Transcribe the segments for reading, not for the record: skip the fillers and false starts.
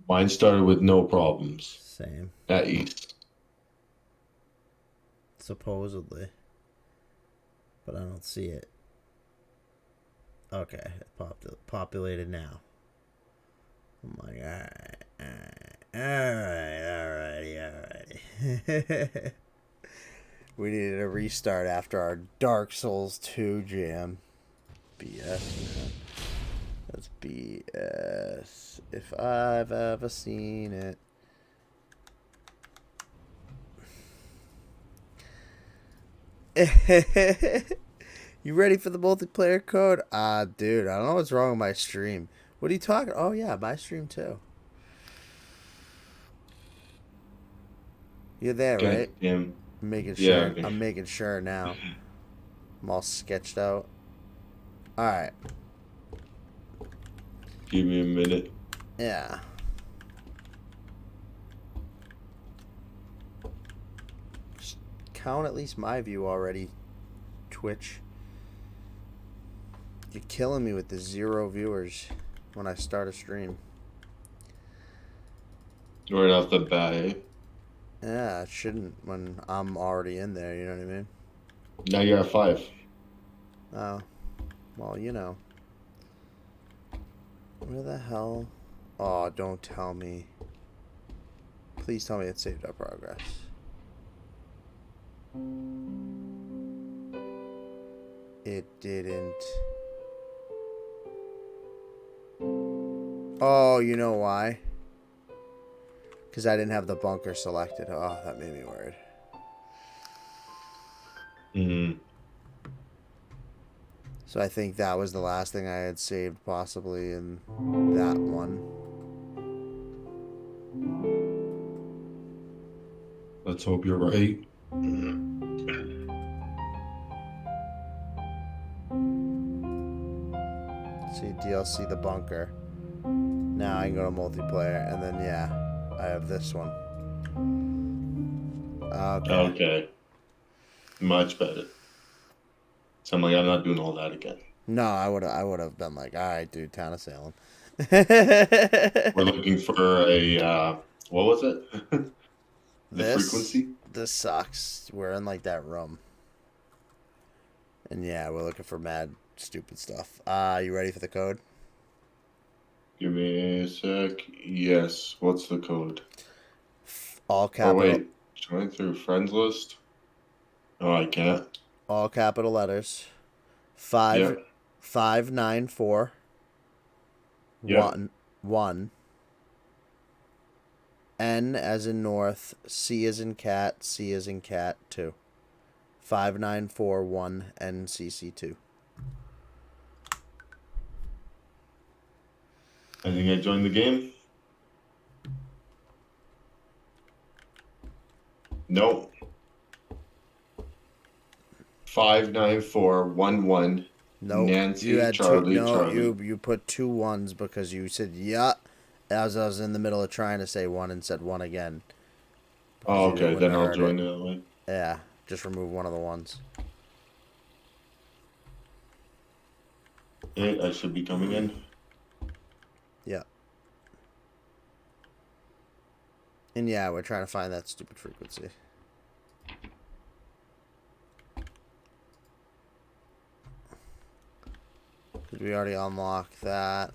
Mine started with no problems Same. at East. Supposedly. But I don't see it. Okay, it populated now. I'm like, alrighty. We needed a restart after our Dark Souls 2 jam. BS, man. That's BS. If I've ever seen it. You ready for the multiplayer code? Dude, I don't know what's wrong with my stream. What are you talking? Oh yeah, my stream too. You're there, right? God damn. I'm making Yeah, sure. okay. I'm making sure now. I'm all sketched out. All right. Give me a minute. Yeah. Just count at least my view already. Twitch. You're killing me with the 0 viewers when I start a stream. Right off the bat, eh? Yeah, it shouldn't when I'm already in there. You know what I mean? Now you're at 5. Oh, well, you know. Where the hell? Oh, don't tell me. Please tell me it saved our progress. It didn't. Oh, you know why? Because I didn't have the bunker selected. Oh, that made me worried. Mm. So I think that was the last thing I had saved, possibly, in that one. Let's hope you're right. See, DLC the bunker. Now I can go to multiplayer, and then, yeah, I have this one. Okay. Okay. Much better. So I'm like, I'm not doing all that again. No, I would have been like, all right, dude, town of Salem. We're looking for a, what was it? The this frequency? this sucks. We're in like that room, and yeah, we're looking for mad stupid stuff. You ready for the code? Give me a sec. Yes. What's the code? All Oh, capital, wait. Join through friends list? Oh, I can't. all capital letters. Yeah. 5594 Yeah. 1 N as in North, C as in cat, C as in cat 2. 5941 NCC2. I think I joined the game. Nope. 59411 Nope. You Nancy had two. Charlie No, Charlie. you put two ones because you said yeah. As I was in the middle of trying to say one and said one again because Oh, you okay. wouldn't Then have I'll heard it. join that way. Yeah, just remove one of the ones. Hey, I should be coming in. Yeah, and yeah, we're trying to find that stupid frequency. Because we already unlocked that,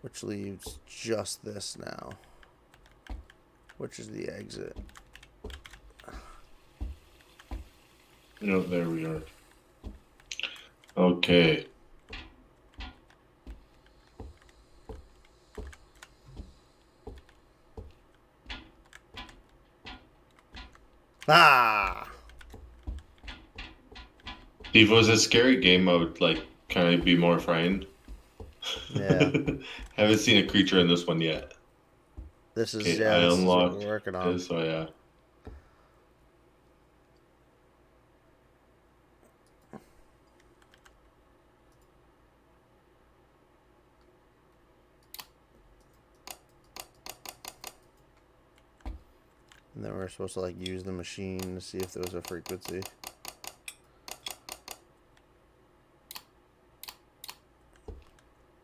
which leaves just this now, which is the exit. No, there we are. Okay. Ah. If it was a scary game, I would like kind of be more frightened. Yeah. Haven't seen a creature in this one yet. This is Okay, yeah. I This is what we're unlocked working on. this, so yeah. And then we're supposed to like use the machine to see if there was a frequency.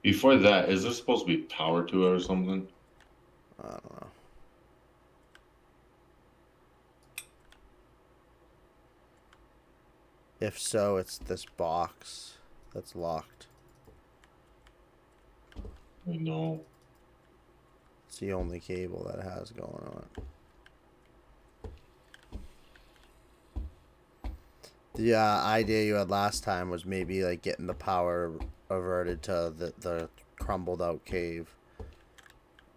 Before that, is there supposed to be power to it or something? I don't know. If so, it's this box that's locked. I know. It's the only cable that it has going on it. The idea you had last time was maybe like getting the power averted to the crumbled out cave.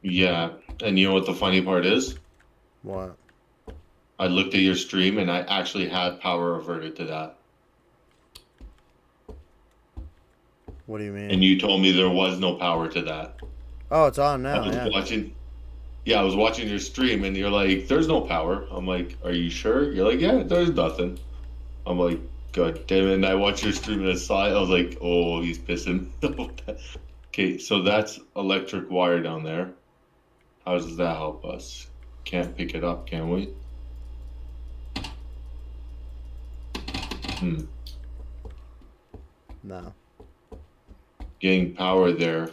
Yeah, and you know what the funny part is? What? I looked at your stream and I actually had power averted to that. What do you mean? And you told me there was no power to that. Oh, it's on I now, was yeah. watching, yeah, I was watching your stream and you're like, there's no power. I'm like, are you sure? You're like, yeah, there's nothing. I'm like, God damn it. And I watched your stream and I saw it. I was like, oh, he's pissing. Okay, so that's electric wire down there. How does that help us? Can't pick it up, can we? Hmm. No. Getting power there.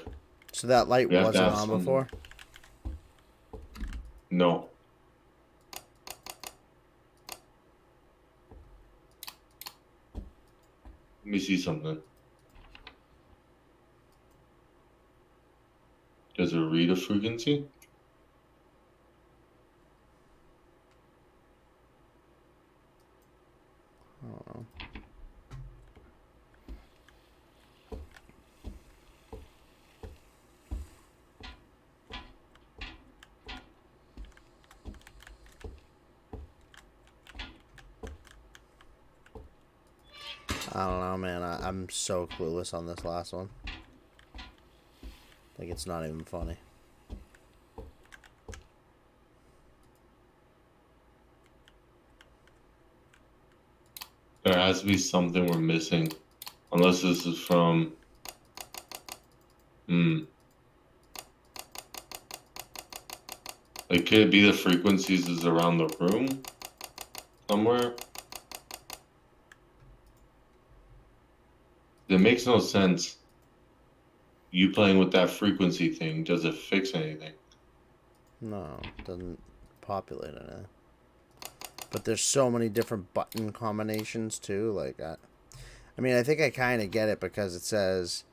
So that light We have to wasn't have on some. before? No. Let me see something. Does it read a frequency? I don't know. I don't know, man. I'm so clueless on this last one. Like, it's not even funny. There has to be something we're missing. Unless this is from. Like, could it be the frequencies is around the room somewhere? It makes no sense. You playing with that frequency thing, does it fix anything? No, it doesn't populate anything. But there's so many different button combinations, too. Like, I mean, I think I kind of get it because it says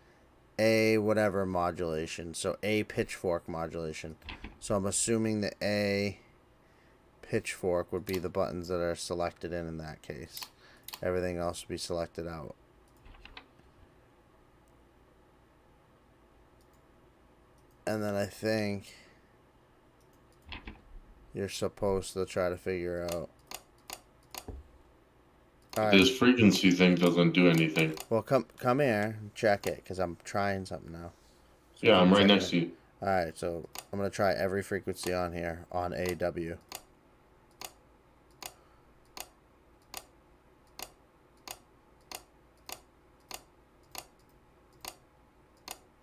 A whatever modulation. So A pitchfork modulation. So I'm assuming the A pitchfork would be the buttons that are selected in that case. Everything else would be selected out. And then I think you're supposed to try to figure out. All right. This frequency thing doesn't do anything. Well, come here and check it because I'm trying something now. So Yeah, keep I'm right checking next it. to you. All right, so I'm gonna try every frequency on here on AW.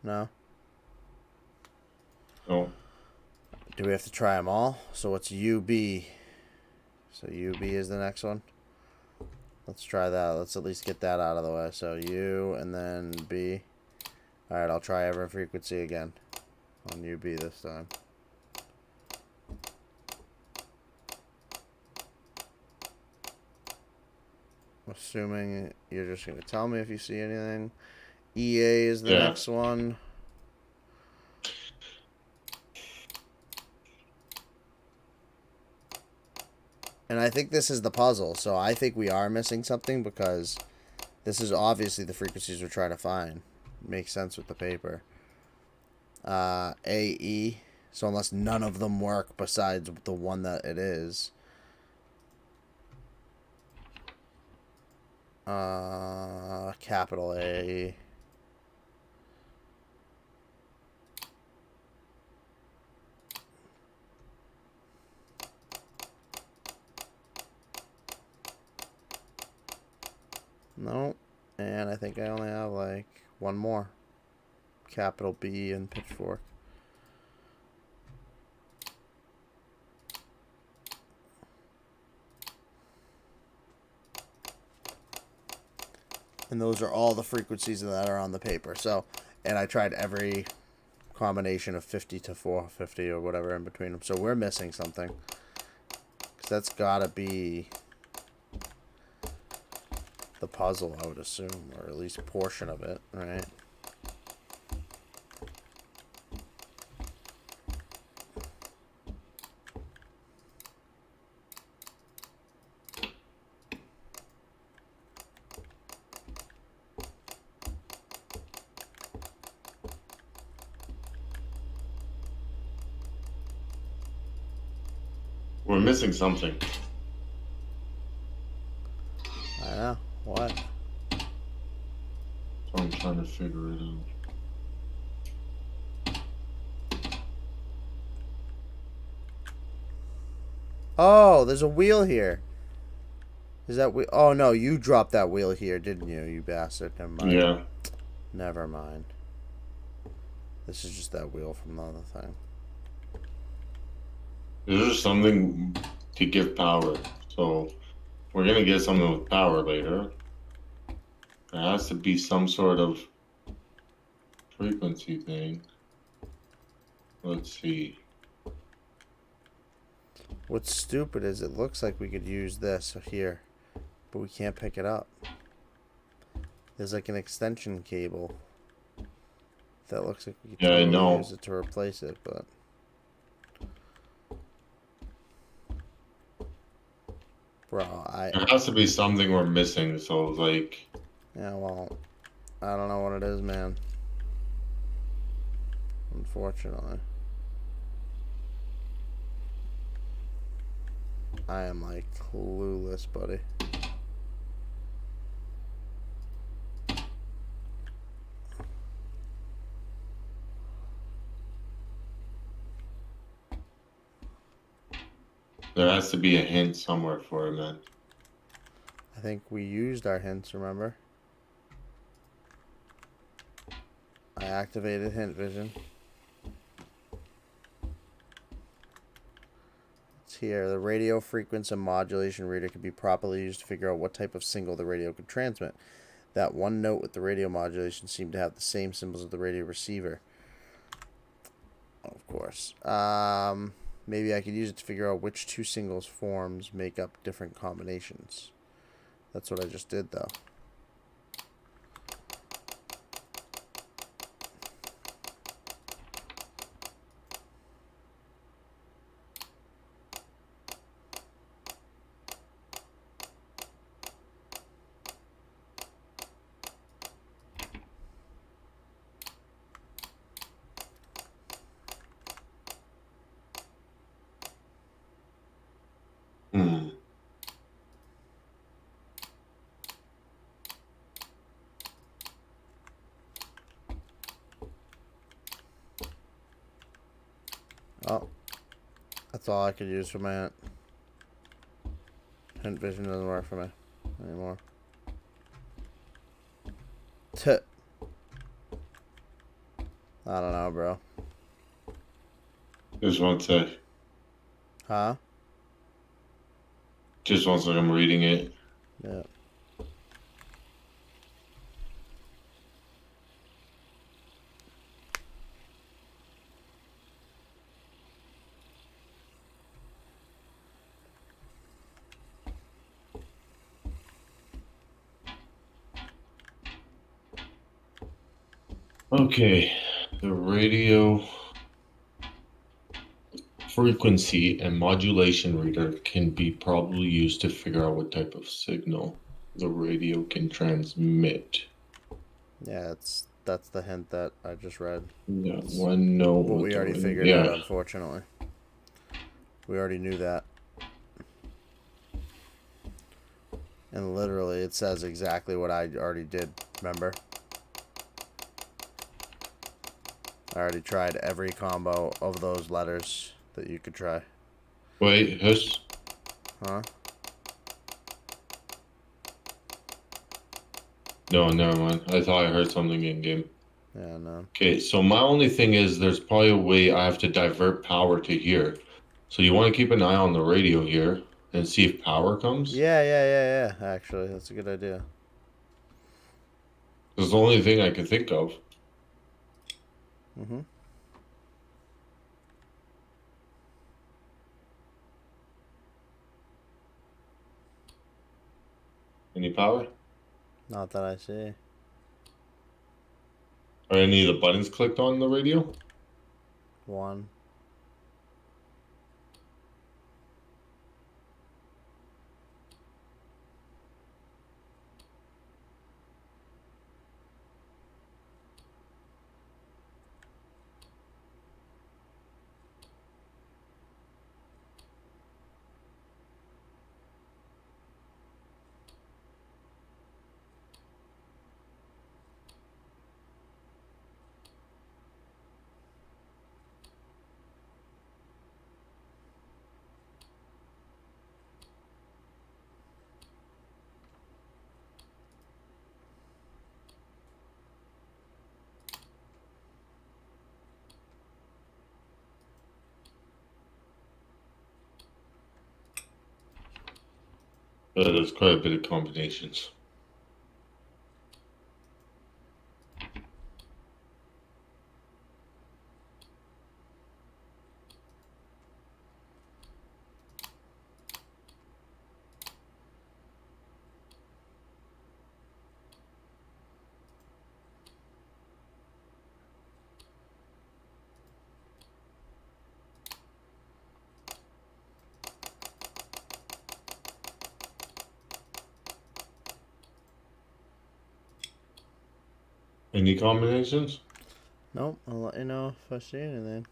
No? No. Do we have to try them all? So what's UB? So UB is the next one. Let's try that. Let's at least get that out of the way. So U and then B. All right, I'll try every frequency again on UB this time. Assuming you're just gonna tell me if you see anything. EA is the next one. And I think this is the puzzle. So I think we are missing something because this is obviously the frequencies we're trying to find. Makes sense with the paper. AE. So unless none of them work besides the one that it is. Capital A. No. And I think I only have like one more. Capital B and pitchfork. And those are all the frequencies that are on the paper. So and I tried every combination of 50 to 450 or whatever in between them. So we're missing something. Because that's got to be the puzzle, I would assume, or at least a portion of it, right? We're missing something. I know. What? So I'm trying to figure it out. Oh, there's a wheel here. Is that wheel? Oh, no, you dropped that wheel here, didn't you, you bastard? Never mind. Yeah. Never mind. This is just that wheel from the other thing. This is something to give power. So we're going to get something with power later. There has to be some sort of frequency thing. Let's see. What's stupid is it looks like we could use this here, but we can't pick it up. There's like an extension cable that looks like we could Yeah, I know. use it to replace it, but bro, There has to be something we're missing. So like, yeah, well, I don't know what it is, man. Unfortunately. I am like clueless, buddy. there has to be a hint somewhere for it, man. I think we used our hints, remember? I activated hint vision. It's here. The radio frequency and modulation reader can be properly used to figure out what type of signal the radio could transmit. That one note with the radio modulation seemed to have the same symbols of the radio receiver. Of course. Maybe I could use it to figure out which two singles forms make up different combinations. That's what I just did, though. Hmm. Oh, that's all I could use for my hint. Hint vision doesn't work for me anymore. I don't know, bro. Just one sec. Huh? Just one sec. I'm reading it. Yeah. Okay. The radio frequency and modulation reader can be probably used to figure out what type of signal the radio can transmit. Yeah, that's the hint that I just read. Yeah, one note. What we already figured yeah. out, unfortunately. We already knew that. And literally, it says exactly what I already did, remember? I already tried every combo of those letters that you could try. Wait, hush. Huh? No, never mind. I thought I heard something in game. Yeah, no. Okay, so my only thing is there's probably a way I have to divert power to here. So you want to keep an eye on the radio here and see if power comes? Yeah. Actually, that's a good idea. It's the only thing I can think of. Mm-hmm. Any power? Not that I see. Are any of the buttons clicked on the radio? One. There's quite a bit of combinations. Any combinations? Nope. I'll let you know if I see anything.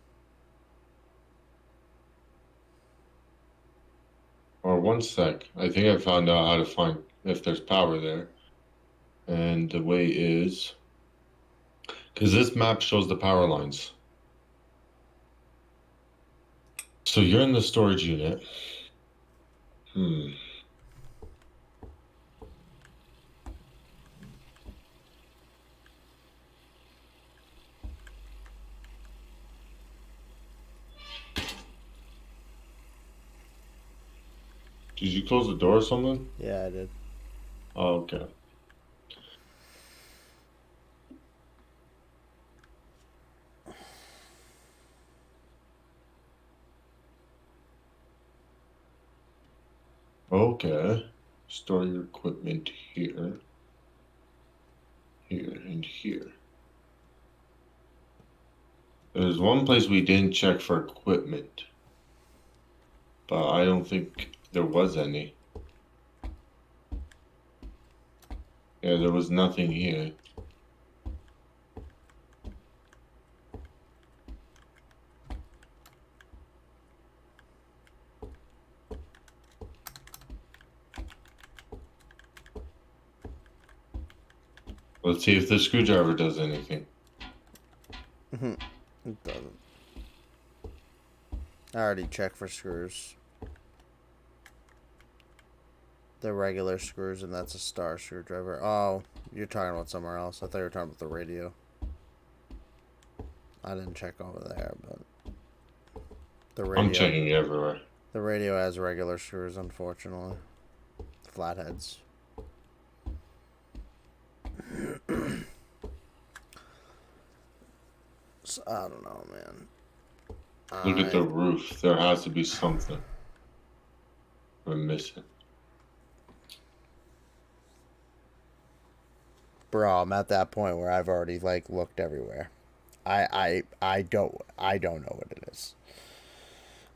Or one sec. I think I found out how to find if there's power there. And the way is because this map shows the power lines. So you're in the storage unit. Did you close the door or something? Yeah, I did. Oh, okay. Okay. Store your equipment here, here, and here. There's one place we didn't check for equipment, but I don't think there was any. Yeah, there was nothing here. Let's see if the screwdriver does anything. It doesn't. I already checked for screws. The regular screws, and that's a star screwdriver. Oh, you're talking about somewhere else. I thought you were talking about the radio. I didn't check over there, but the radio. I'm checking everywhere. The radio has regular screws, unfortunately. Flatheads. So, I don't know, man. Look at the roof. There has to be something we're missing. Bro, I'm at that point where I've already like looked everywhere. I don't know what it is.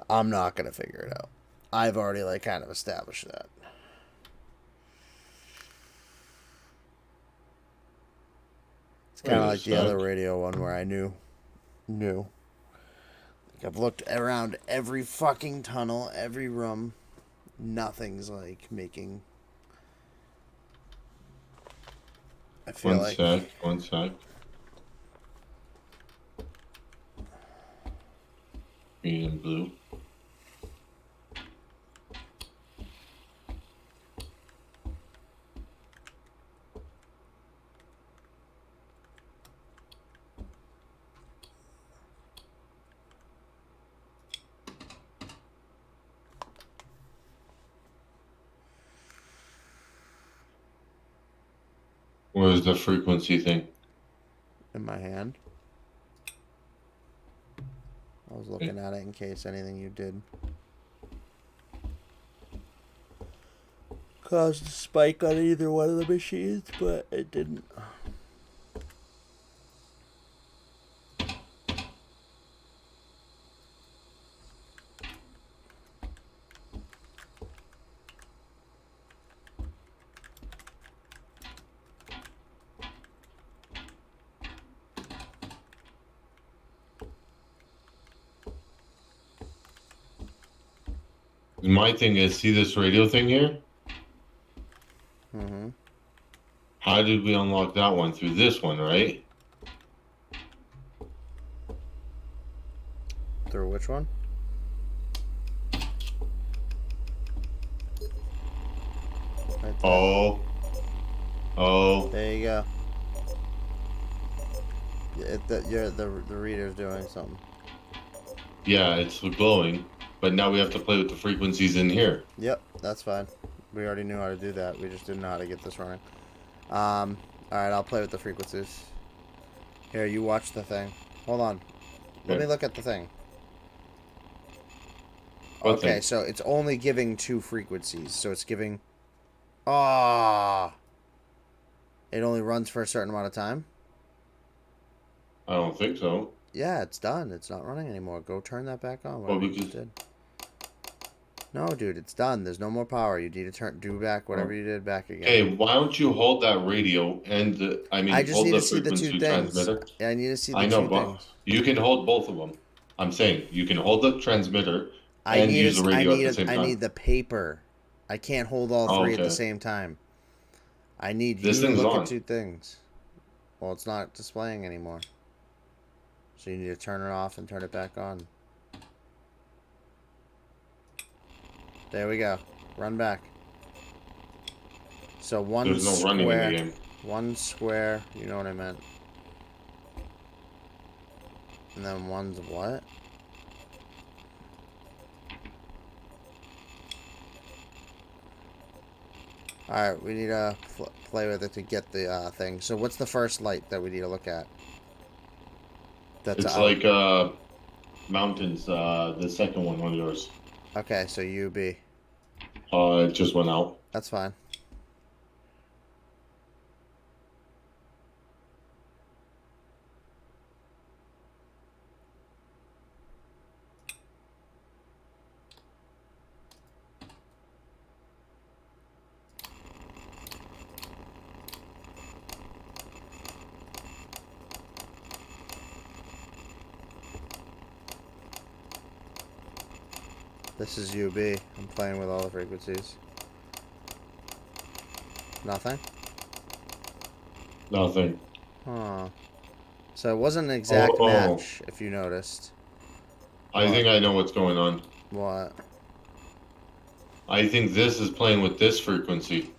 I'm not gonna figure it out. I've already like kind of established that. It's kind of like the other radio one where I knew. Like I've looked around every fucking tunnel, every room. Nothing's like making. I feel like. One sec. Green and blue. Where's the frequency thing? In my hand. I was looking at it in case anything you did caused a spike on either one of the machines, but it didn't. My thing is, see this radio thing here? Mm-hmm. How did we unlock that one? Through this one, right? Through which one? Right there. Oh. There you go. The reader's doing something. Yeah, it's glowing. But now we have to play with the frequencies in here. Yep, that's fine. We already knew how to do that. We just didn't know how to get this running. Alright, I'll play with the frequencies. Here, you watch the thing. Hold on. Let me look at the thing. What Okay, thing? so it's only giving 2 frequencies. So it's giving... Ah! It only runs for a certain amount of time? I don't think so. Yeah, it's done. It's not running anymore. Go turn that back on. Well, Whatever you just did. No, dude, it's done. There's no more power. You need to do back whatever you did back again. Hey, why don't you hold that radio and I just hold need the to see the frequency 2 things. transmitter? Yeah, I need to see the I know, 2 but things. you can hold both of them. I'm saying you can hold the transmitter I and need use the radio at the same time. I need the paper. I can't hold all 3 at the Okay. same time. I need you This to thing's look on. at 2 things. Well, it's not displaying anymore. So you need to turn it off and turn it back on. There we go. Run back. So There's no running in the game. 1 square, you know what I meant. And then 1's what? Alright, we need to play with it to get the thing. So what's the first light that we need to look at? That's It's out. like mountains. The second one on yours. Okay, so UB. It just went out. That's fine. This is UB. I'm playing with all the frequencies. Nothing? Nothing. Huh. So it wasn't an exact match, if you noticed. I think I know what's going on. What? I think this is playing with this frequency.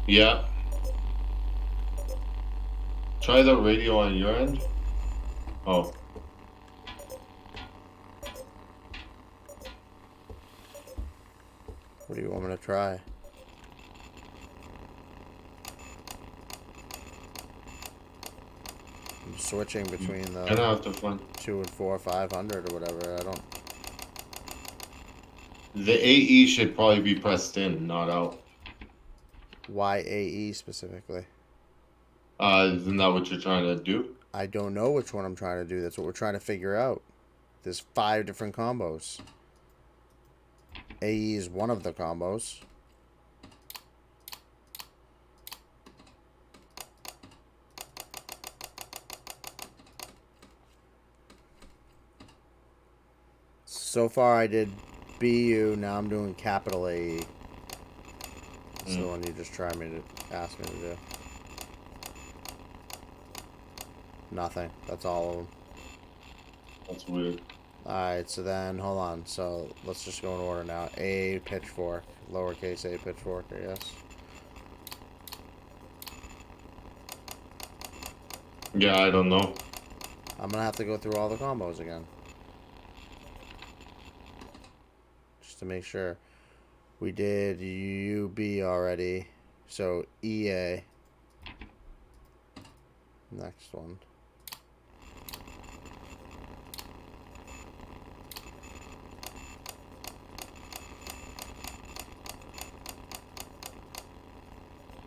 Yeah. Try the radio on your end. Oh. What do you want me to try? I'm switching between Gonna the have to find 2 and 4, 500 or whatever. I don't... the AE should probably be pressed in, not out. Why AE specifically? Isn't that what you're trying to do? I don't know which one I'm trying to do. That's what we're trying to figure out. There's 5 different combos. AE is one of the combos. So far I did BU, now I'm doing capital AE. That's the one you just tried me to ask me to do. Nothing. That's all of them. That's weird. Alright, so then, hold on. So, let's just go in order now. A pitchfork. Lowercase a pitchfork, I guess. Yeah, I don't know. I'm gonna have to go through all the combos again. Just to make sure. We did UB already. So EA. Next one.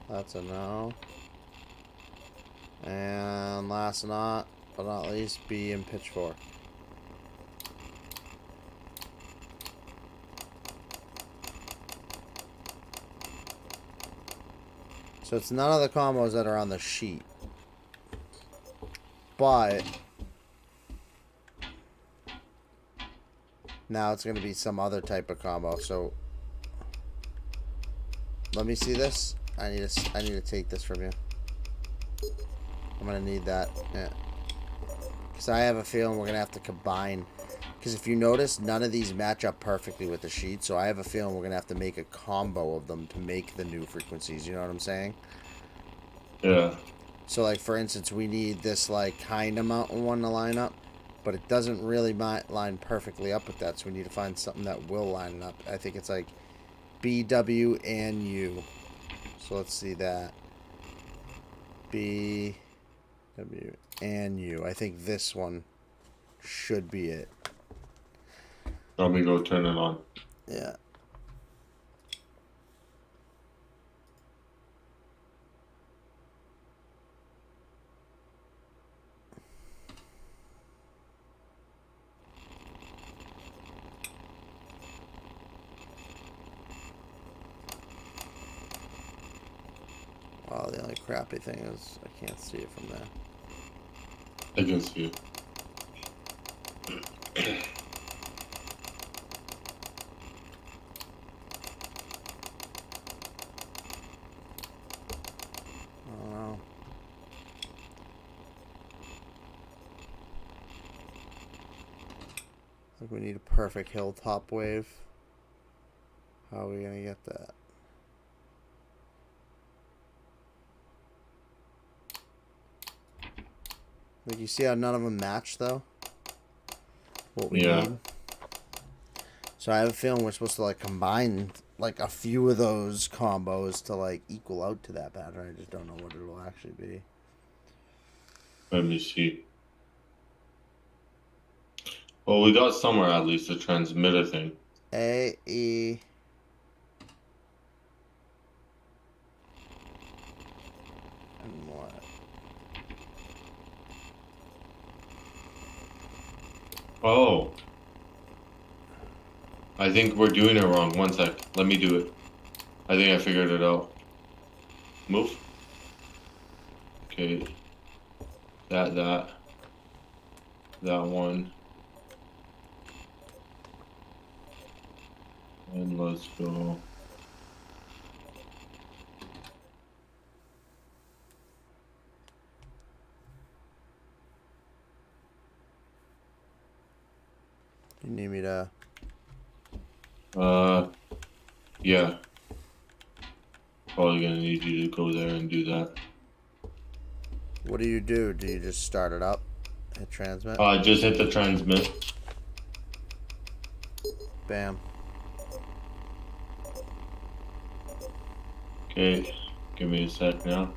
That's a no. And last not, but not least, B and Pitchfork. So it's none of the combos that are on the sheet. But now it's going to be some other type of combo. So let me see this. I need to take this from you. I'm going to need that. Yeah. Because I have a feeling we're going to have to combine. Because if you notice, none of these match up perfectly with the sheet. So I have a feeling we're going to have to make a combo of them to make the new frequencies. You know what I'm saying? Yeah. So, like, for instance, we need this, like, kind of mountain one to line up. But it doesn't really line perfectly up with that. So we need to find something that will line up. I think it's, like, B, W, and U. So let's see that. B, W, and U. I think this one should be it. Let me go turn it on. Yeah. Well, the only crappy thing is I can't see it from there. I can see it. I don't know. I think we need a perfect hilltop wave. How are we gonna get that? Like, you see how none of them match, though? What we need? So I have a feeling we're supposed to, like, combine, like, a few of those combos to, like, equal out to that pattern. I just don't know what it will actually be. Let me see. Well, we got somewhere at least a transmitter thing. A, E... and what? Oh. I think we're doing it wrong. One sec. Let me do it. I think I figured it out. Move. Okay. That one. And let's go. You need me to... Yeah. Probably gonna need you to go there and do that. What do? Do you just start it up? Hit transmit? Just hit the transmit. Bam. Okay. Give me a sec now.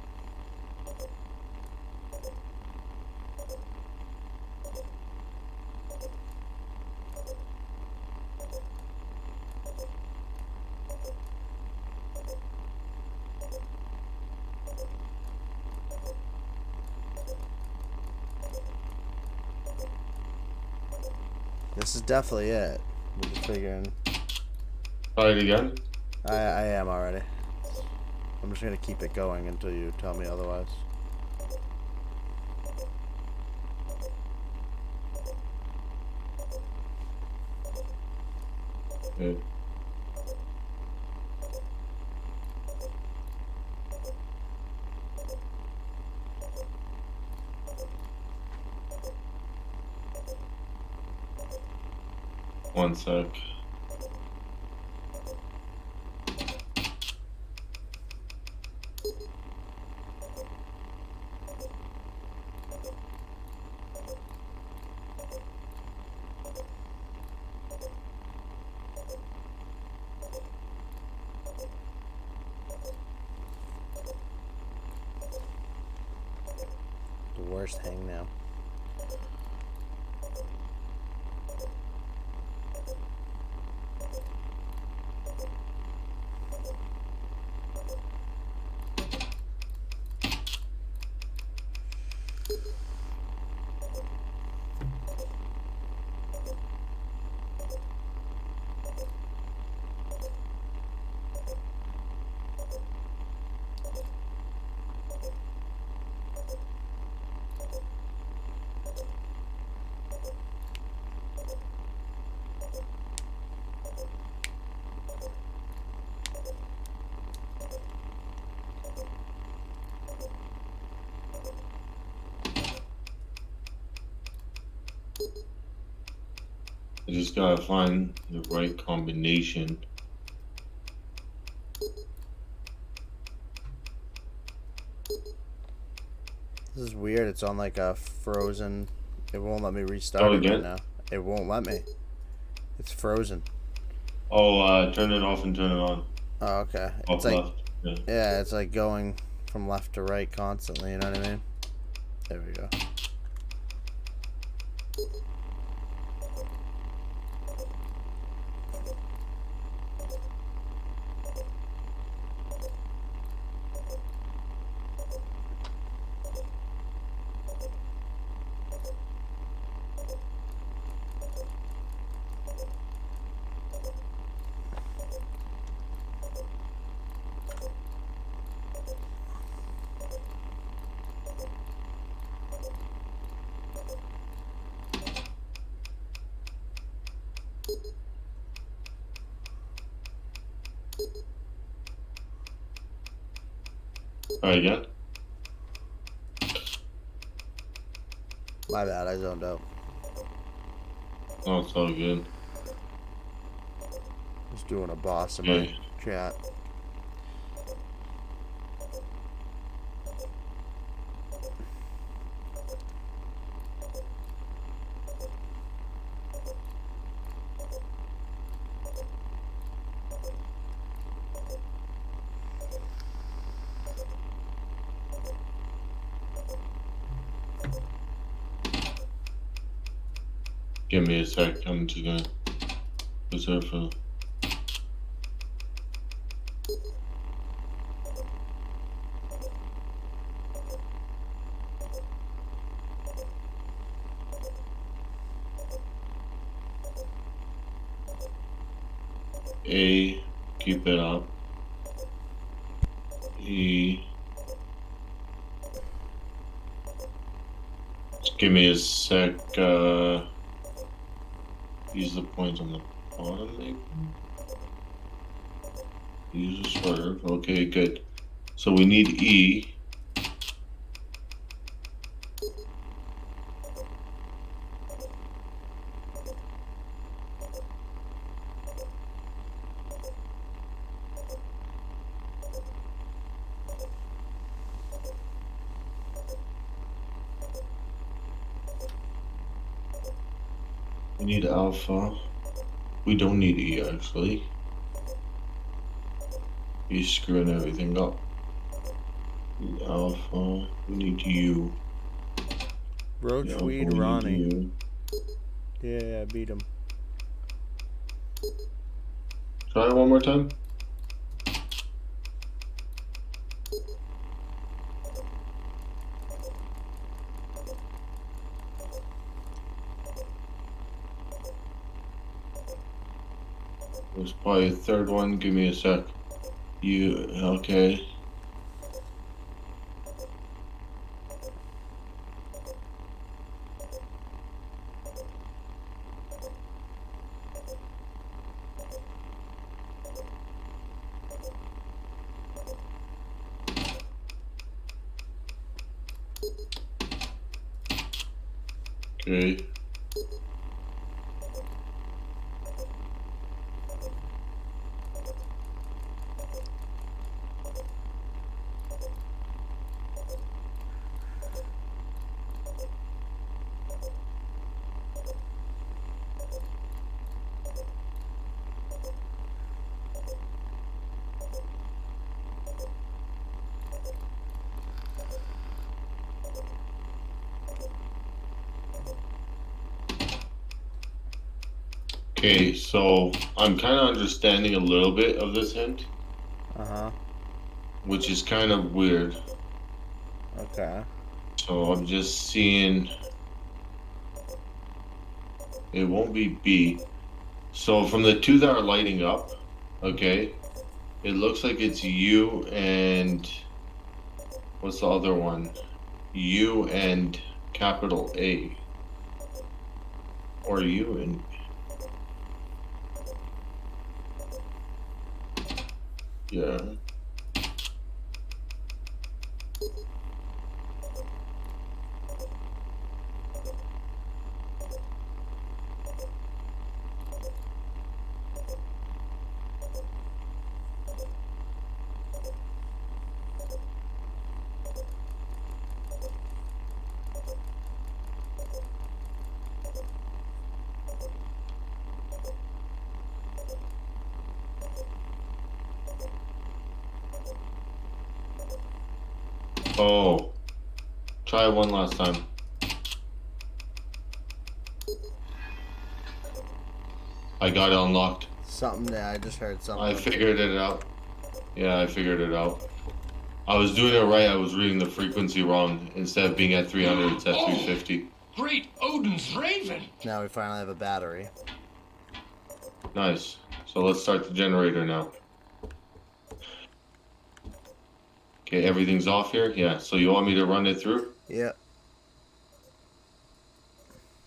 This is definitely it. We're just figuring. Try it again. I am already. I'm just gonna keep it going until you tell me otherwise. Okay. One sec. The worst hang now. I just gotta find the right combination. This is weird. It's on like a frozen. It won't let me restart Go it right again? now. It won't let me. It's frozen. Oh, turn it off and turn it on. Oh, okay. Off It's like, left. Yeah. yeah, it's like going from left to right constantly. You know what I mean? There we go. All right, again. My bad. I zoned out. Oh, it's all good. Just doing a boss in Okay. my chat. Give me a sec. I'm just gonna reserve for. A, keep it up. E. Just give me a sec. Use the points on the bottom, maybe. Use a swerve. Okay, good. So we need E. We need alpha. We don't need E, actually. He's screwing everything up. Need alpha. We need U. Roach Alpha, Weed we need Ronnie. U. Yeah, I beat him. Try it one more time. There's probably a third one. Give me a sec. U. Okay. Okay. Okay, so I'm kind of understanding a little bit of this hint, Uh-huh. which is kind of weird. Okay. So I'm just seeing it won't be B. So from the two that are lighting up, okay, it looks like it's U and what's the other one? U and capital A. Or U and yeah. Oh, try it one last time. I got it unlocked. Something, yeah, I just heard something. I figured it out. Yeah, I figured it out. I was doing it right. I was reading the frequency wrong. Instead of being at 300, it's at 350. Great Odin's Raven! Now we finally have a battery. Nice. So let's start the generator now. Okay, everything's off here? Yeah, so you want me to run it through? Yep.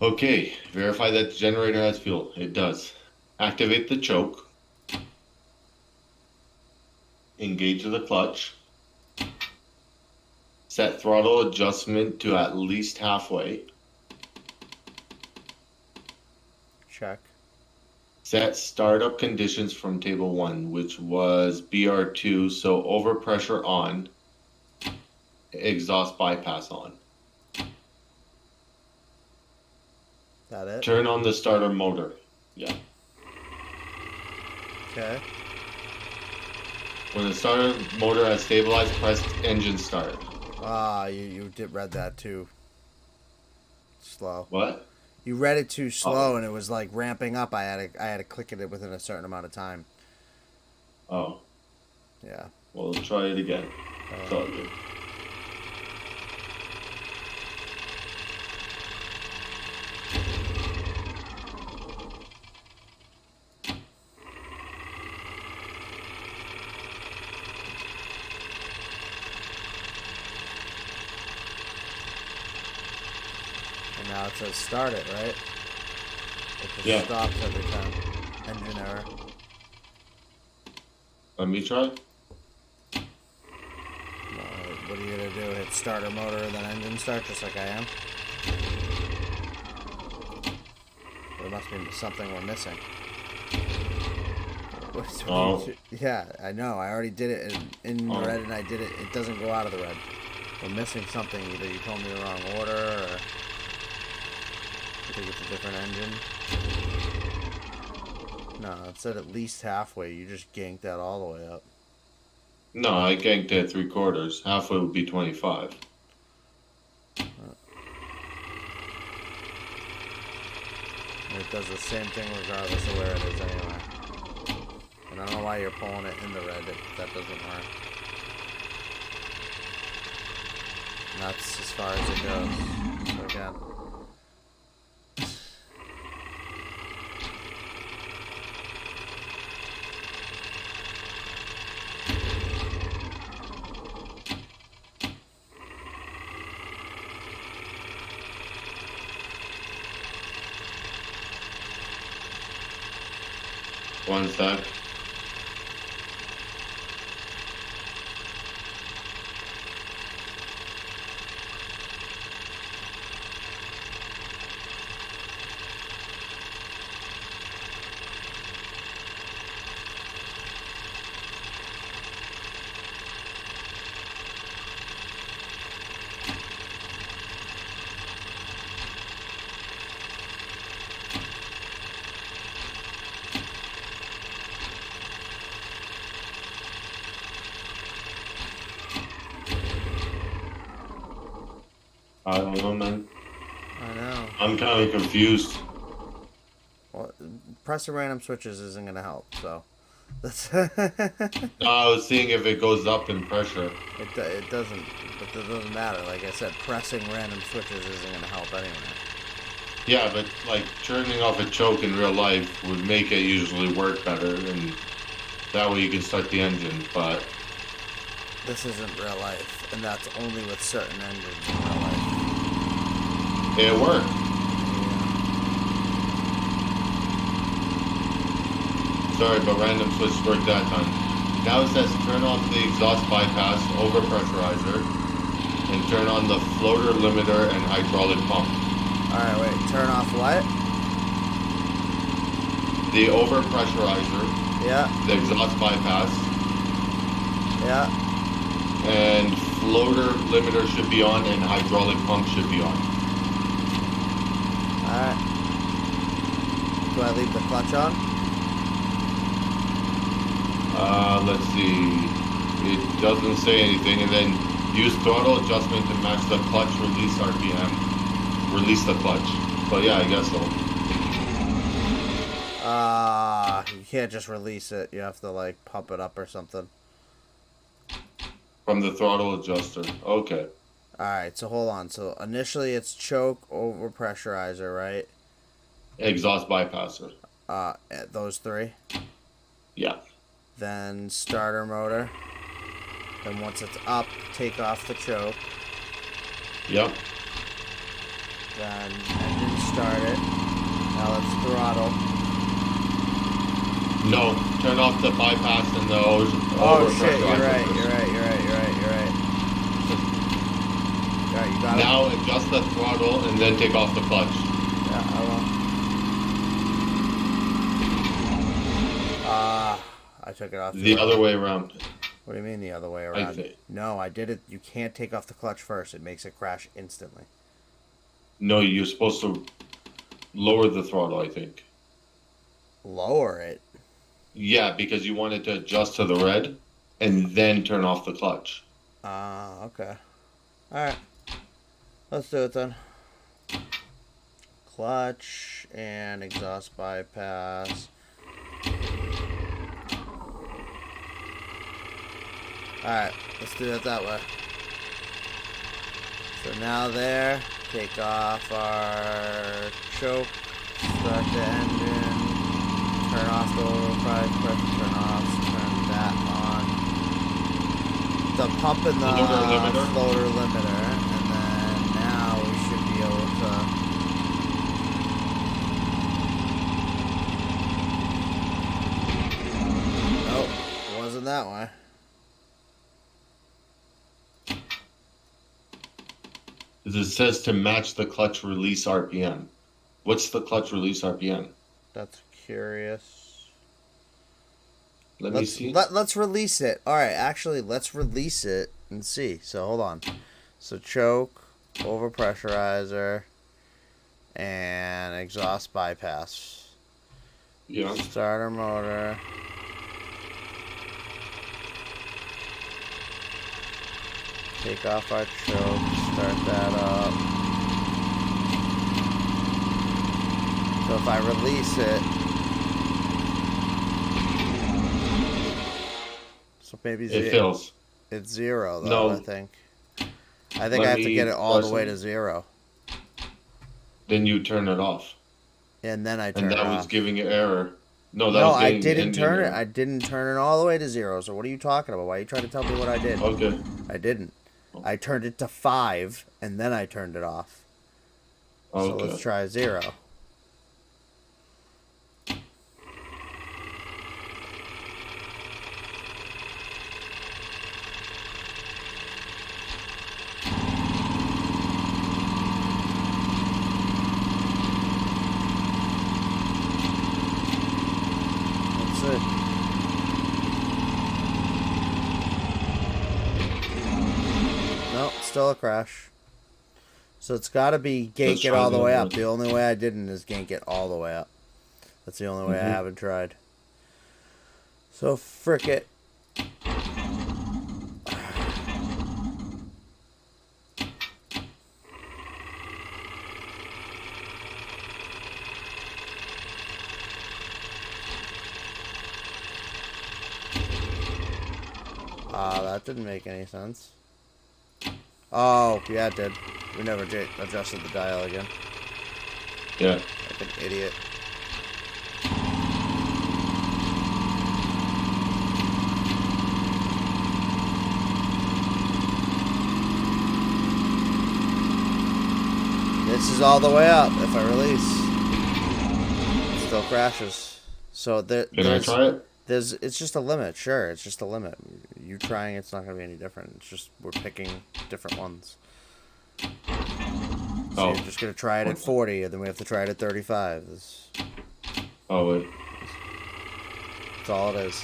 Okay, verify that the generator has fuel. It does. Activate the choke. Engage the clutch. Set throttle adjustment to at least halfway. Check. Set startup conditions from table 1, which was BR2, so overpressure on, exhaust bypass on. That it? Turn on the starter motor. Yeah. Okay. When the starter motor has stabilized, press engine start. Ah, you did read that too slow. What? You read it too slow, and it was like ramping up. I had to click it within a certain amount of time. Oh, Yeah. well, try it again. It's all good. And now it says start it, right? It just Yeah. stops every time. Engine error. Let me try. What are you gonna do? Hit starter motor and then engine start, just like I am? There must be something we're missing. Oh. Yeah, I know. I already did it in Oh. red, and I did it. It doesn't go out of the red. We're missing something. Either you told me the wrong order, or you think it's a different engine. No, it said at least halfway. You just ganked that all the way up. No, I ganked at 3/4. Halfway would be 25. And it does the same thing regardless of where it is anyway. And I don't know why you're pulling it in the red if that doesn't work. And that's as far as it goes. So again. One sec. I don't know, man. I know. I'm kind of confused. Well, pressing random switches isn't gonna help. So that's No, I was seeing if it goes up in pressure. it doesn't, but it doesn't matter. Like I said, pressing random switches isn't gonna help anyway. Yeah, but like turning off a choke in real life would make it usually work better, and that way you can start the engine. But This isn't real life, and that's only with certain engines in real life. it worked. Sorry, but random switch worked that time. Now it says turn off the exhaust bypass over pressurizer and turn on the floater limiter and hydraulic pump. Alright, wait. Turn off what? The over pressurizer, Yeah, the exhaust bypass, yeah. and floater limiter should be on and hydraulic pump should be on. Alright. Do I leave the clutch on? Let's see. It doesn't say anything, and then use throttle adjustment to match the clutch release RPM. Release the clutch. But yeah, I guess so. You can't just release it. You have to, like, pump it up or something. From the throttle adjuster. Okay. Alright, so hold on. So initially it's choke over pressurizer, right? Exhaust bypasser. Those three. Yeah. Then starter motor. Then once it's up, take off the choke. Yep. Then engine start it. Now let's throttle. No, turn off the bypass and the Oh shit, you're overpressurizer right, first. you're right. Alright, you got it? Now adjust the throttle and then take off the clutch. Yeah, I will. I took it off. The other way around. What do you mean the other way I around? think. No, I did it. You can't take off the clutch first. It makes it crash instantly. No, you're supposed to lower the throttle, I think. Lower it? Yeah, because you want it to adjust to the red and then turn off the clutch. Okay. Alright. Let's do it then. Clutch and exhaust bypass. Alright, let's do it that way. So now there, take off our choke, start the engine, turn off the override pressure, turn that on. The pump and the floater limiter, and then now we should be able to... Nope, it wasn't that way. It says to match the clutch release RPM. What's the clutch release RPM? That's curious. Let me see. Let's release it. All right, actually, let's release it and see. So hold on. So choke, over pressurizer, and exhaust bypass. Yeah. Starter motor. Take off our choke, start that up. So if I release it, so maybe It fills. it's zero though, No. I think I have to get it all the way to zero. Then you turn it off. And then I turn And it that off. was giving an error. No, that No, was I getting didn't engine turn it. error. I didn't turn it all the way to zero. So what are you talking about? Why are you trying to tell me what I did? Okay. I didn't. I turned it to 5 and then I turned it off. So Okay. let's try 0. Let's see. Nope, still a crash. So it's got to be gank Let's it try all the the way other up. one. The only way I didn't is gank it all the way up. That's the only way I haven't tried. So frick it. That didn't make any sense. Oh, yeah, it did. We never adjusted the dial again. Yeah. Like an idiot. This is all the way up. If I release, it still crashes. So Can I try it? it's just a limit. Sure, it's just a limit. You trying, it's not going to be any different. It's just we're picking different ones. So you're just going to try it at 40, and then we have to try it at 35. Oh, wait. That's all it is.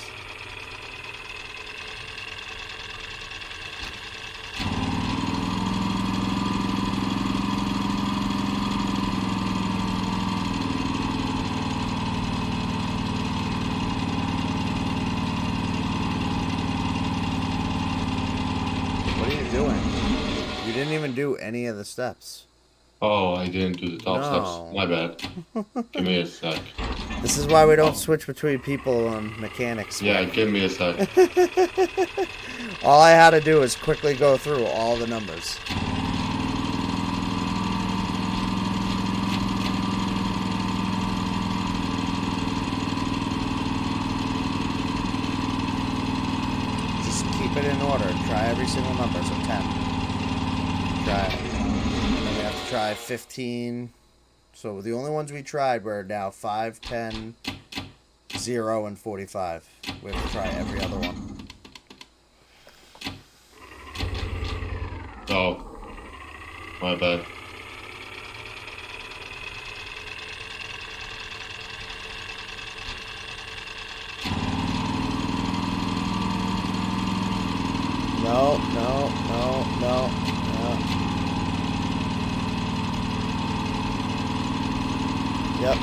What are you doing? You didn't even do any of the steps. Oh, I didn't do the top No. steps. My bad. Give me a sec. This is why we don't switch between people on mechanics. Yeah, give me a sec. All I had to do was quickly go through all the numbers. Just keep it in order. Try every single number. So 10. Try it. And then we have to try 15. So the only ones we tried were now 5, 10, 0, and 45. We have to try every other one. Oh, my bad. No. Yep.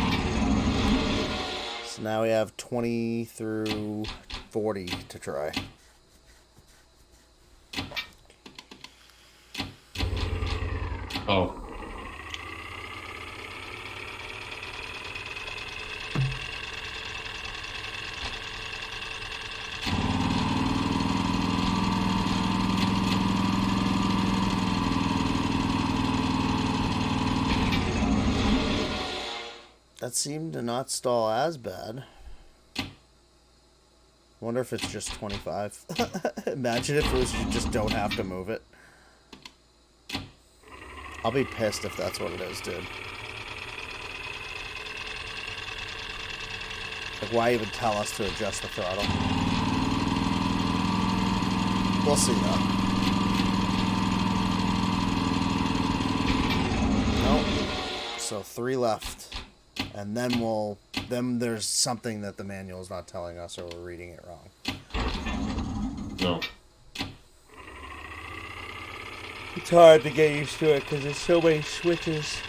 So now we have 20 through 40 to try. Oh. That seemed to not stall as bad. Wonder if it's just 25. Imagine if it was you just don't have to move it. I'll be pissed if that's what it is, dude. Like, why even tell us to adjust the throttle? We'll see, though. Nope. So 3 left. And then then there's something that the manual is not telling us, or we're reading it wrong. No. It's hard to get used to it because there's so many switches.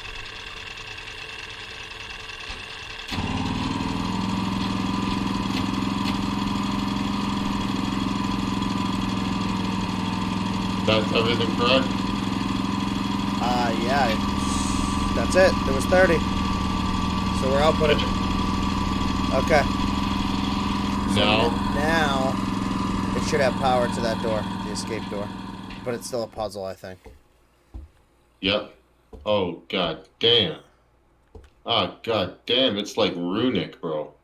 That's everything correct? Yeah. That's it. There was 30. So we're outputting. Okay. So now it should have power to that door, the escape door. But it's still a puzzle, I think. Yep. Oh, god damn. Oh, god damn. It's like runic, bro.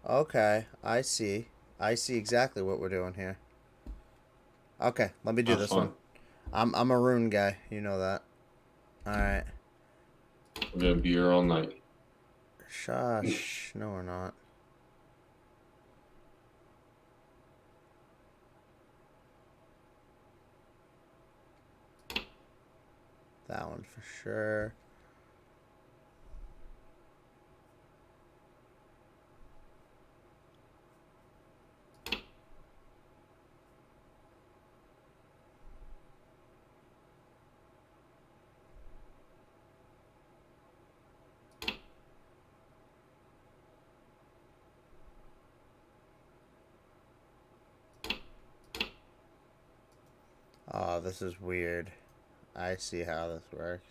Okay, I see. I see exactly what we're doing here. Okay, let me do That's this one. I'm a rune guy, you know that. Alright. We're gonna be here all night. Shush. No, we're not. That one for sure. Oh, this is weird. I see how this works.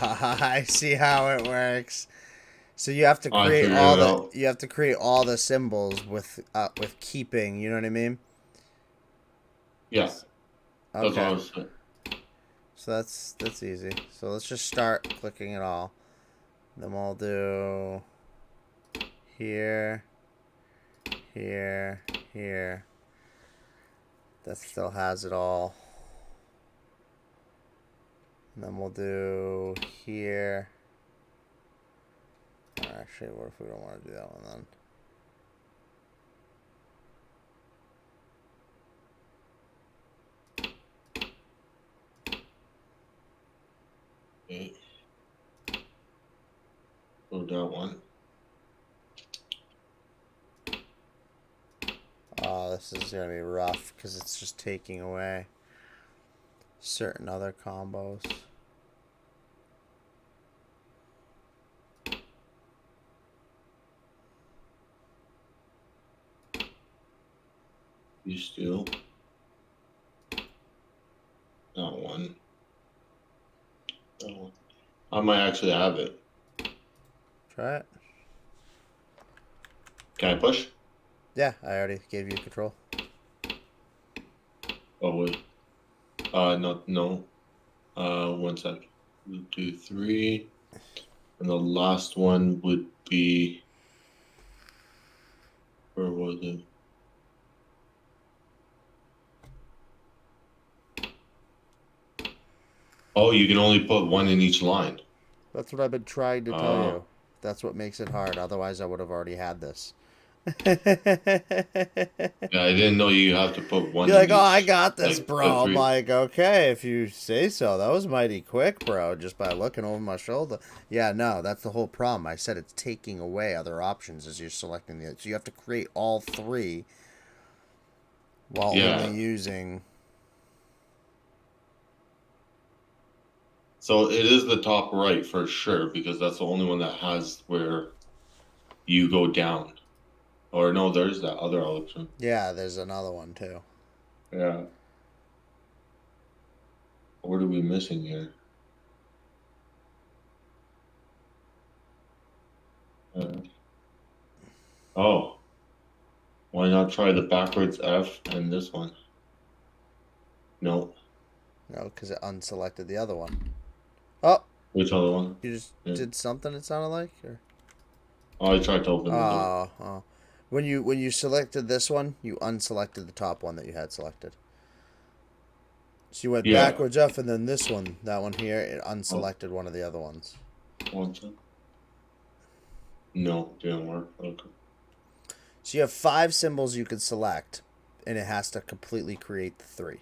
I see how it works. So you have to I create figured all it the out. you have to create all the symbols with keeping. You know what I mean? Yeah, that's what I Okay. was saying. So that's easy. So let's just start clicking it all. Then we'll do here, here, here. That still has it all. And then we'll do here. Actually, what if we don't want to do that one then? Okay. Go that one. Oh, this is gonna be rough because it's just taking away certain other combos. You still. That one. That one. I might actually have it. Try it. Can I push? Yeah, I already gave you control. Oh wait. No. 1 sec. 1, 2, 3. And the last one would be. Where was it? Oh, you can only put one in each line. That's what I've been trying to tell Oh. you. That's what makes it hard. Otherwise, I would have already had this. Yeah, I didn't know you have to put one You're in like, oh, I each. got this, Like the bro. I'm 3. like, okay, if you say so. That was mighty quick, bro, just by looking over my shoulder. Yeah, no, that's the whole problem. I said it's taking away other options as you're selecting the. So you have to create all 3 while Yeah. only using. So it is the top right for sure because that's the only one that has where you go down. Or no, there's that other option. Yeah, there's another one too. Yeah. What are we missing here? Oh, why not try the backwards F and this one? No. No, because it unselected the other one. Oh, Which other one? you just Yeah. did something. It sounded like. Or... Oh, I tried to open the door. Oh. When you selected this one, you unselected the top one that you had selected. So you went Yeah. backwards F, and then this one, that one here, it unselected one of the other ones. One sec. No, didn't work. Okay. So you have 5 symbols you can select, and it has to completely create the 3.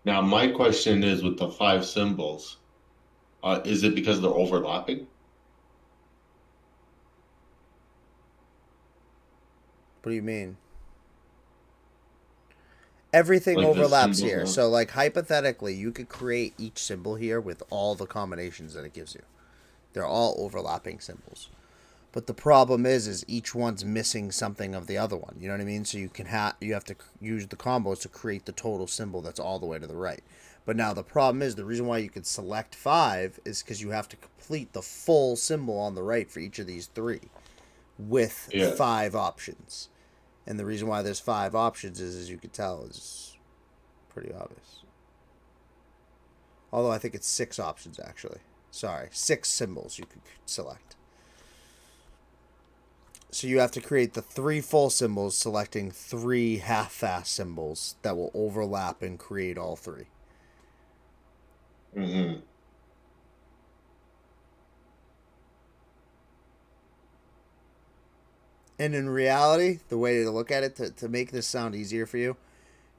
Now my question is with the 5 symbols, is it because they're overlapping? What do you mean? Everything Like the overlaps symbols here. are- So, like, hypothetically, you could create each symbol here with all the combinations that it gives you. They're all overlapping symbols. But the problem is each one's missing something of the other one. You know what I mean? So you have to use the combos to create the total symbol that's all the way to the right. But now the problem is the reason why you could select 5 is because you have to complete the full symbol on the right for each of these 3 with 5 options. And the reason why there's 5 options is, as you can tell, is pretty obvious. Although I think it's 6 options actually. Sorry, 6 symbols you could select. So you have to create the 3 full symbols, selecting 3 half-fast symbols that will overlap and create all 3. Mm-hmm. And in reality, the way to look at it, to make this sound easier for you,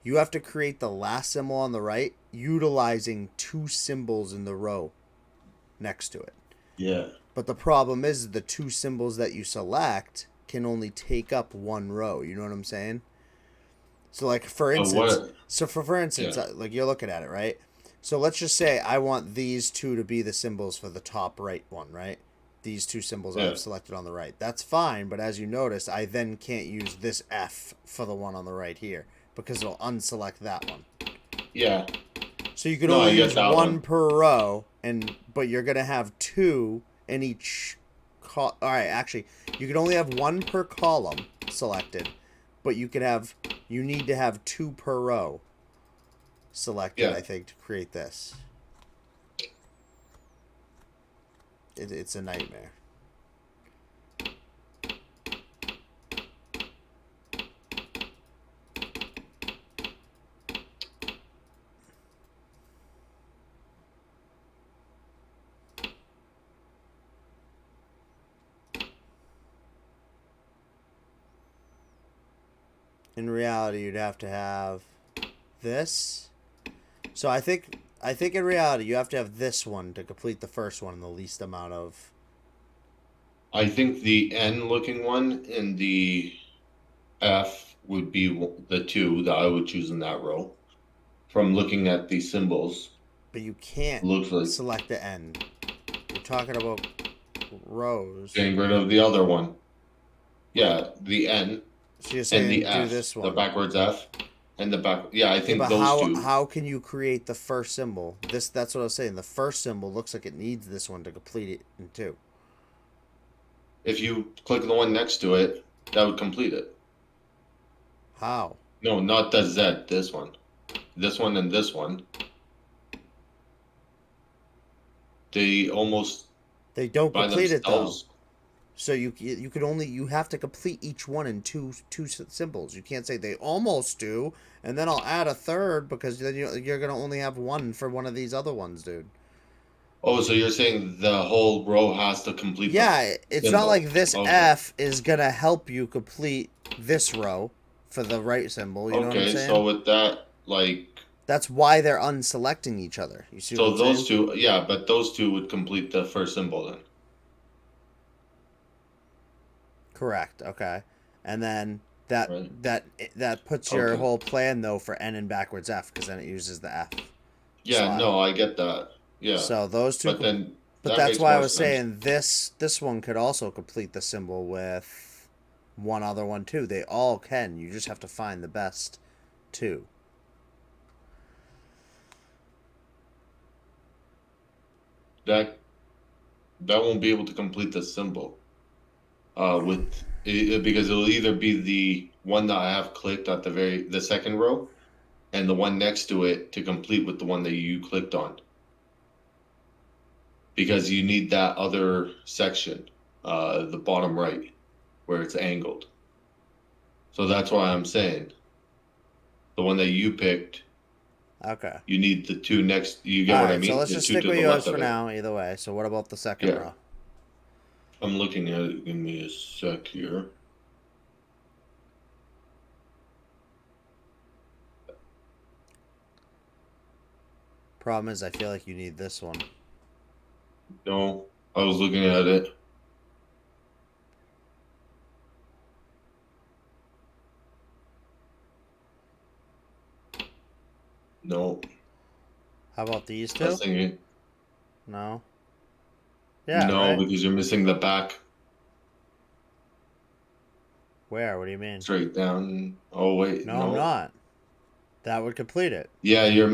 you have to create the last symbol on the right utilizing 2 symbols in the row next to it. Yeah. But the problem is the 2 symbols that you select can only take up 1 row. You know what I'm saying? So, like, for instance, like, you're looking at it, right? So let's just say I want these 2 to be the symbols for the top right one, right? These 2 symbols I've selected on the right. That's fine, but as you notice, I then can't use this F for the one on the right here because it'll unselect that one. Yeah. So you can No, I only get use that one one. per row, but you're gonna have two in each. All right, actually, you can only have one per column selected, but you need to have two per row selected. Yeah. I think to create this, it's a nightmare. In reality, you'd have to have this. So I think in reality you have to have this one to complete the first one in the least amount of. I think the N looking one and the F would be the two that I would choose in that row. From looking at the symbols, But you can't looks like select the end. You're talking about rows. getting rid of the other one. Yeah, the N So you're and saying the do F, this the one. backwards F, and the back. Yeah, I Yeah, think but those two. how can you create the first symbol? That's what I was saying. The first symbol looks like it needs this one to complete it in two. If you click the one next to it, that would complete it. How? No, not the Z. This one, and this one. They almost They don't by complete it though. themselves. So you have to complete each one in two symbols. You can't say they almost do, and then I'll add a third because then you're gonna only have one for one of these other ones, dude. Oh, so you're saying the whole row has to complete? Yeah, it's symbol. not like this Okay. F is gonna help you complete this row for the right symbol. You know what I'm Okay, saying? so with that, like, That's why they're unselecting each other. You see so what I'm those saying? two, yeah, but those two would complete the first symbol then. Correct. Okay, and then that Right. that puts your Okay. whole plan though for N and backwards F because then it uses the F. Yeah, slot. no, I get that. Yeah, So those two. but then But that that's makes why I more was sense. saying this one could also complete the symbol with one other one too. They all can. You just have to find the best two. That won't be able to complete the symbol. With because it'll either be the one that I have clicked at the second row, and the one next to it to complete with the one that you clicked on. Because you need that other section, the bottom right, where it's angled. So that's why I'm saying the one that you picked, Okay. you need the two next. You get All what I right. mean? So let's The just two stick to with the yours left for of it. now. Either way. So what about the second Yeah. row? I'm looking at it. Give me a sec here. Problem is, I feel like you need this one. No, I was looking at it. No, How about these I two? was thinking No. Yeah. no, Right. because you're missing the back Where? What do you mean? straight down. Oh wait, No, I'm no. not. That would complete it. Yeah, you're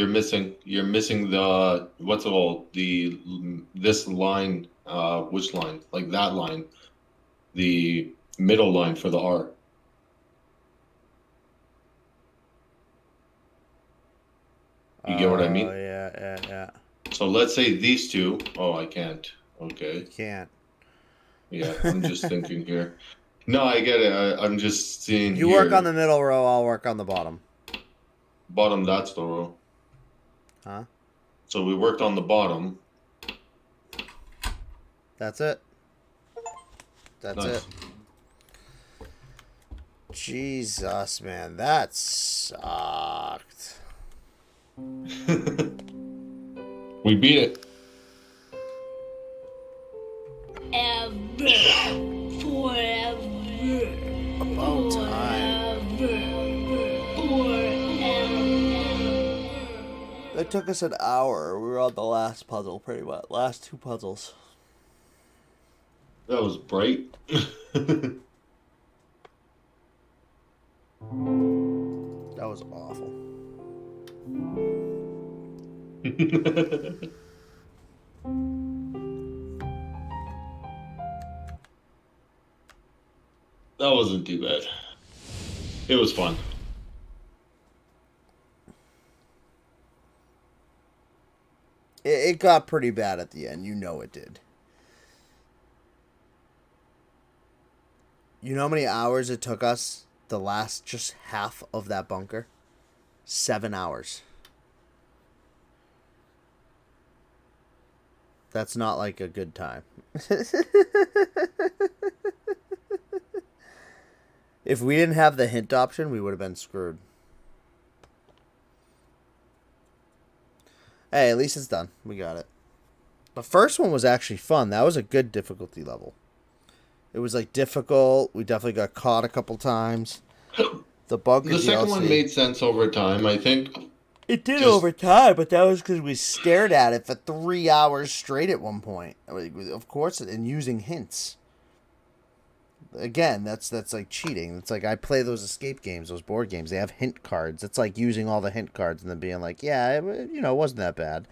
missing the what's it called? This line, which line? Like that line, the middle line for the R. You get what I Oh mean? yeah. So let's say these two. Oh, I can't. Okay. You can't. Yeah, I'm just thinking here. No, I get it. I'm just seeing You here. work on the middle row. I'll work on the bottom. Bottom, that's the row. Huh? So we worked on the bottom. That's it. That's Nice. it. Jesus, man, that sucked. We beat it. Ever, forever, About time. forever. It took us an hour. We were on the last puzzle, pretty much. Last two puzzles. That was bright. That was awful. That wasn't too bad. It was fun. It got pretty bad at the end. You know it did. You know how many hours it took us the last just half of that bunker? 7 hours. That's not like a good time. If we didn't have the hint option, we would have been screwed. Hey, at least it's done. We got it. The first one was actually fun. That was a good difficulty level. It was like difficult. We definitely got caught a couple times. The bunker The second one DLC. made sense over time, I think. It did Just- over time, but that was because we stared at it for 3 hours straight at one point. Of course, and using hints. Again, that's like cheating. It's like I play those escape games, those board games. They have hint cards. It's like using all the hint cards and then being like, yeah, it wasn't that bad.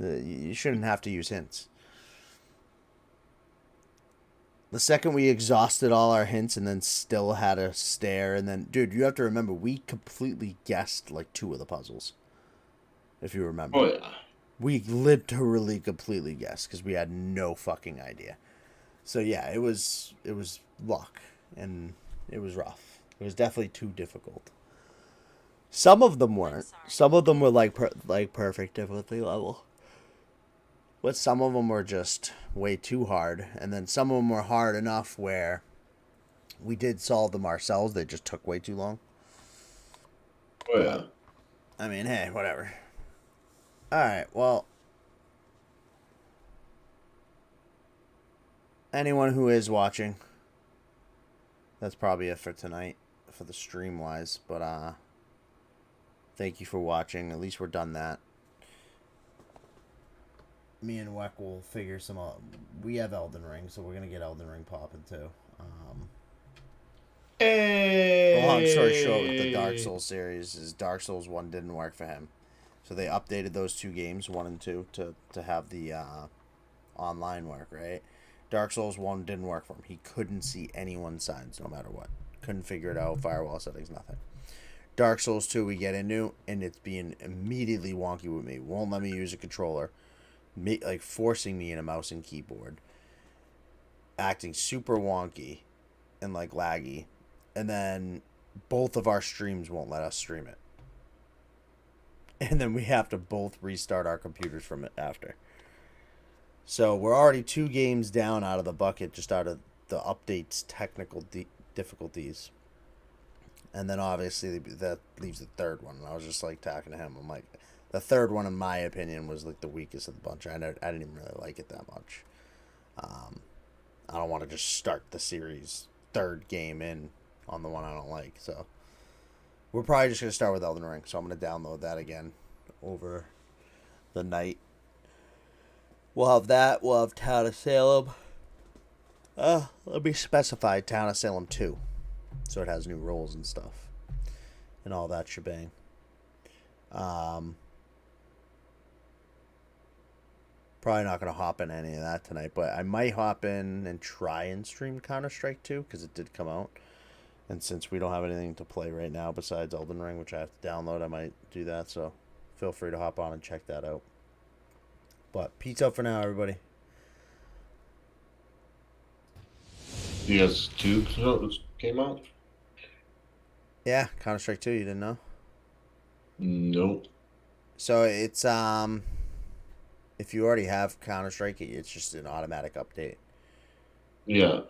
You shouldn't have to use hints. The second we exhausted all our hints and then still had to stare, and then, dude, you have to remember, we completely guessed like 2 of the puzzles. If you remember. Oh, yeah. We literally completely guessed because we had no fucking idea. So yeah, it was luck, and it was rough. It was definitely too difficult. Some of them weren't. Some of them were like perfect difficulty level. But some of them were just way too hard, and then some of them were hard enough where we did solve them ourselves. They just took way too long. Oh, yeah. I mean, hey, whatever. Alright, well. Anyone who is watching, that's probably it for tonight, for the stream-wise. But, thank you for watching. At least we're done that. Me and Weck will figure some out. We have Elden Ring, so we're going to get Elden Ring popping, too. Hey! Long story short, with the Dark Souls series, is Dark Souls 1 didn't work for him. So they updated those 2 games, 1 and 2, to have the online work, right? Dark Souls 1 didn't work for him. He couldn't see anyone's signs no matter what. Couldn't figure it out. Firewall settings, nothing. Dark Souls 2 we get into, and it's being immediately wonky with me. Won't let me use a controller. Like forcing me in a mouse and keyboard. Acting super wonky and like laggy. And then both of our streams won't let us stream it. And then we have to both restart our computers from it after. So we're already 2 games down out of the bucket, just out of the update's technical difficulties. And then obviously that leaves the third one. And I was just like talking to him. I'm like, the third one, in my opinion, was like the weakest of the bunch. I didn't even really like it that much. I don't want to just start the series third game in on the one I don't like. So we're probably just going to start with Elden Ring. So I'm going to download that again over the night. We'll have that. We'll have Town of Salem. Let me specify Town of Salem 2. So it has new roles and stuff. And all that shebang. Probably not going to hop in any of that tonight, but I might hop in and try and stream Counter-Strike 2 because it did come out. And since we don't have anything to play right now besides Elden Ring, which I have to download, I might do that. So feel free to hop on and check that out. But peace out for now, everybody. PS2 came out? Yeah, Counter-Strike 2, you didn't know? Nope. So it's, if you already have Counter-Strike, it's just an automatic update. Yeah.